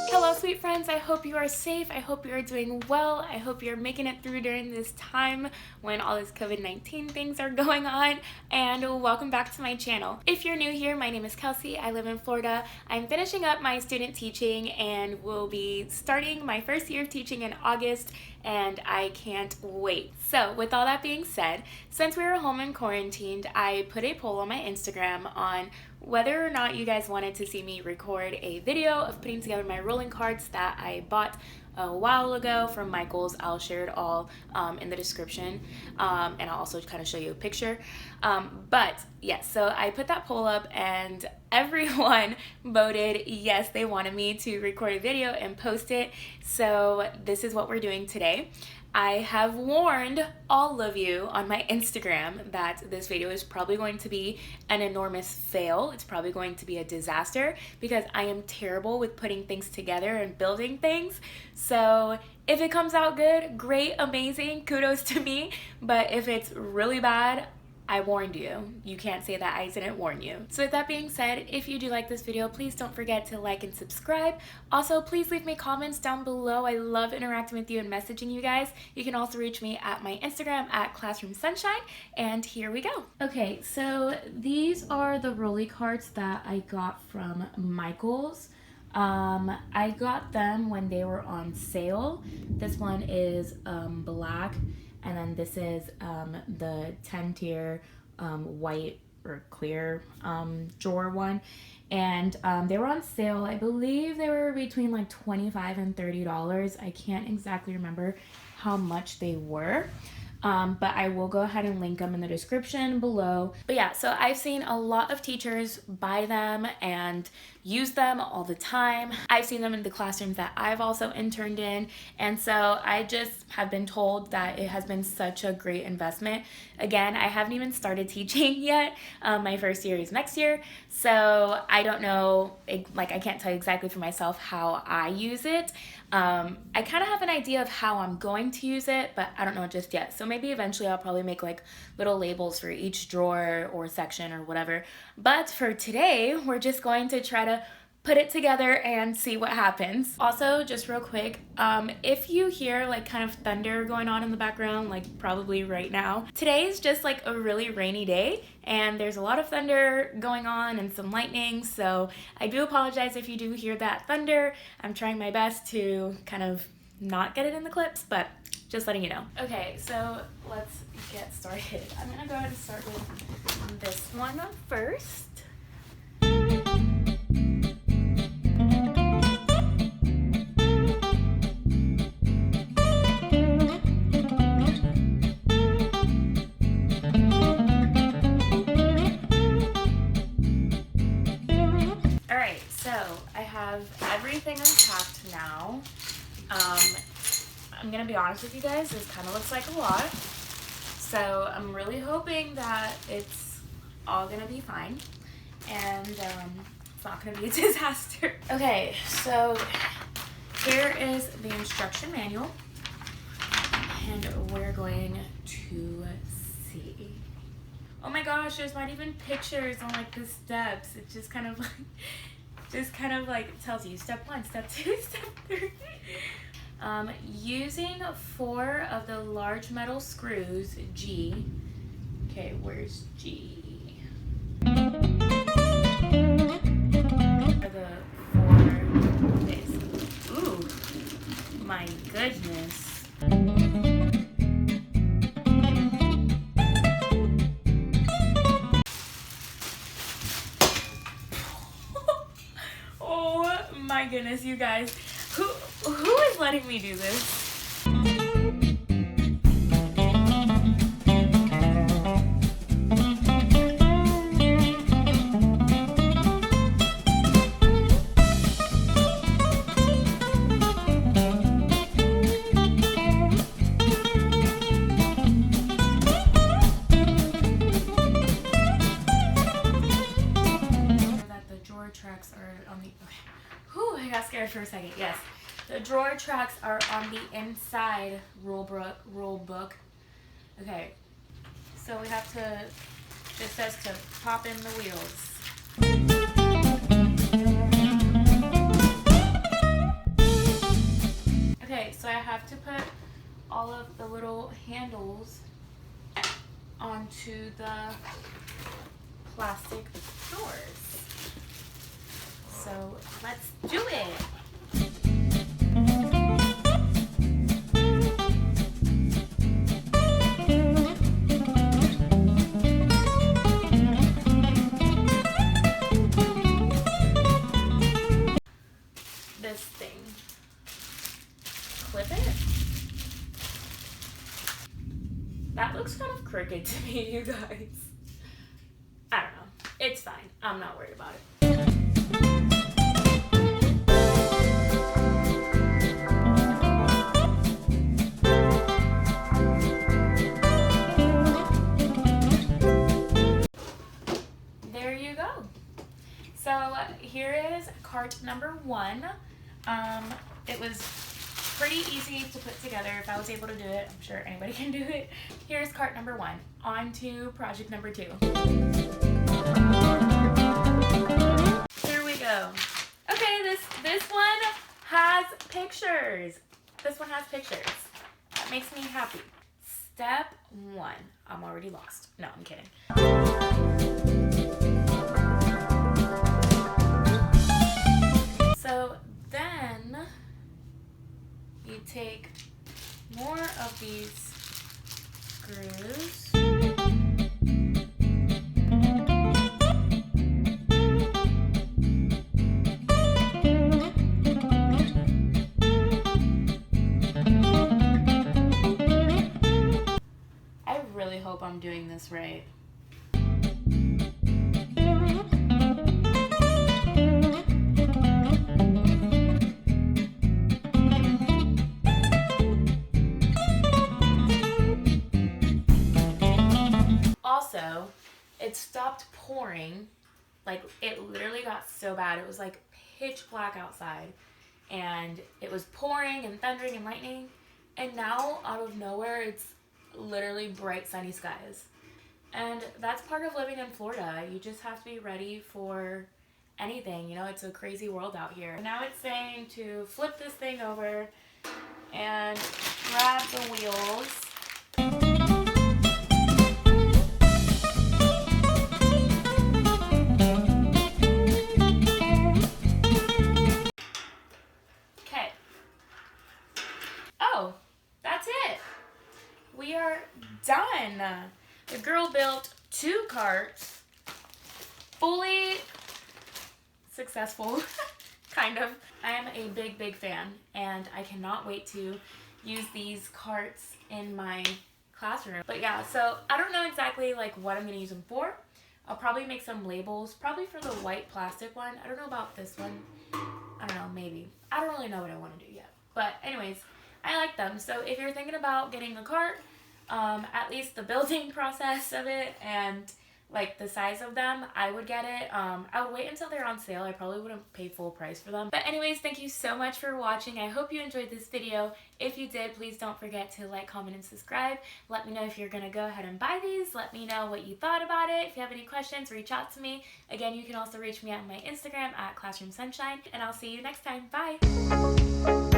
Hello sweet friends, I hope you are safe, I hope you are doing well, I hope you're making it through during this time when all this COVID-19 things are going on, and welcome back to my channel. If you're new here, my name is Kelsey, I live in Florida. I'm finishing up my student teaching and will be starting my first year of teaching in August, and I can't wait. So with all that being said, since we were home and quarantined, I put a poll on my Instagram on whether or not you guys wanted to see me record a video of putting together my rolling cards that I bought a while ago from Michael's. I'll share it all in the description, and I'll also kind of show you a picture. But yes, so I put that poll up and everyone voted yes, they wanted me to record a video and post it. So this is what we're doing today. I have warned all of you on my Instagram that this video is probably going to be an enormous fail. It's probably going to be a disaster because I am terrible with putting things together and building things. So if it comes out good, great, amazing, kudos to me. But if it's really bad, I warned you. You can't say that I didn't warn you. So with that being said, if you do like this video, please don't forget to like and subscribe. Also, please leave me comments down below. I love interacting with you and messaging you guys. You can also reach me at my Instagram at Classroom Sunshine, and here we go. Okay, so these are the rolly cards that I got from Michael's. I got them when they were on sale. This one is black. And then this is the 10-tier white or clear drawer one. And they were on sale. I believe they were between like $25 and $30. I can't exactly remember how much they were. But I will go ahead and link them in the description below. But yeah, so I've seen a lot of teachers buy them and use them all the time. I've seen them in the classrooms that I've also interned in, and so I just have been told that it has been such a great investment. Again, I haven't even started teaching yet. My first year is next year, so I don't know, like I can't tell you exactly for myself how I use it. I kind of have an idea of how I'm going to use it, but I don't know just yet. So maybe eventually I'll probably make like little labels for each drawer or section or whatever. But for today, we're just going to try to put it together and see what happens. Also, just real quick, if you hear like kind of thunder going on in the background, like probably right now, today is just like a really rainy day and there's a lot of thunder going on and some lightning, so I do apologize if you do hear that thunder. I'm trying my best to kind of not get it in the clips, but just letting you know. Okay, so let's get started. I'm gonna go ahead and start with this one first. Alright, so I have everything unpacked now. I'm gonna be honest with you guys, this kind of looks like a lot. So I'm really hoping that it's all gonna be fine and it's not gonna be a disaster. Okay, so here is the instruction manual and we're going to see. Oh my gosh, there's not even pictures on like the steps. It just kind of like tells you step 1, step 2, step 3. Using 4 of the large metal screws, G. Okay, where's G? Are the 4 this. Ooh, my goodness. Oh my goodness, you guys. Who is letting me do this? That the drawer tracks are on the... Whew, I got scared for a second. Yes. The drawer tracks are on the inside rule book. Okay, so we have to, it says to pop in the wheels. Okay, so I have to put all of the little handles onto the plastic doors. So let's do it. This thing. Clip it. That looks kind of crooked to me, you guys. I don't know. It's fine. I'm not worried about it. There you go. So here is cart number 1. It was pretty easy to put together. If I was able to do it, I'm sure anybody can do it. Here's cart number 1. On to project number 2. Here we go. Okay, this one has pictures. This one has pictures. That makes me happy. Step 1. I'm already lost. No, I'm kidding. So then you take more of these screws. I really hope I'm doing this right. Also, it stopped pouring. Like, it literally got so bad. It was like pitch black outside, and it was pouring and thundering and lightning, and now out of nowhere it's literally bright sunny skies. And that's part of living in Florida. You just have to be ready for anything. You know, it's a crazy world out here. Now it's saying to flip this thing over and grab the wheels. Okay. Oh, that's it. We are done. The girl built 2 carts, fully successful, kind of. I am a big fan, and I cannot wait to use these carts in my classroom. But yeah, so I don't know exactly like what I'm gonna use them for. I'll probably make some labels, probably for the white plastic one. I don't know about this one. I don't know, maybe. I don't really know what I want to do yet. But anyways, I like them. So if you're thinking about getting a cart, at least the building process of it and like the size of them, I would get it. I would wait until they're on sale. I probably wouldn't pay full price for them. But anyways, thank you so much for watching. I hope you enjoyed this video. If you did, please don't forget to like, comment, and subscribe. Let me know if you're gonna go ahead and buy these. Let me know what you thought about it. If you have any questions, reach out to me. Again, you can also reach me at my Instagram at Classroom Sunshine, and I'll see you next time. Bye!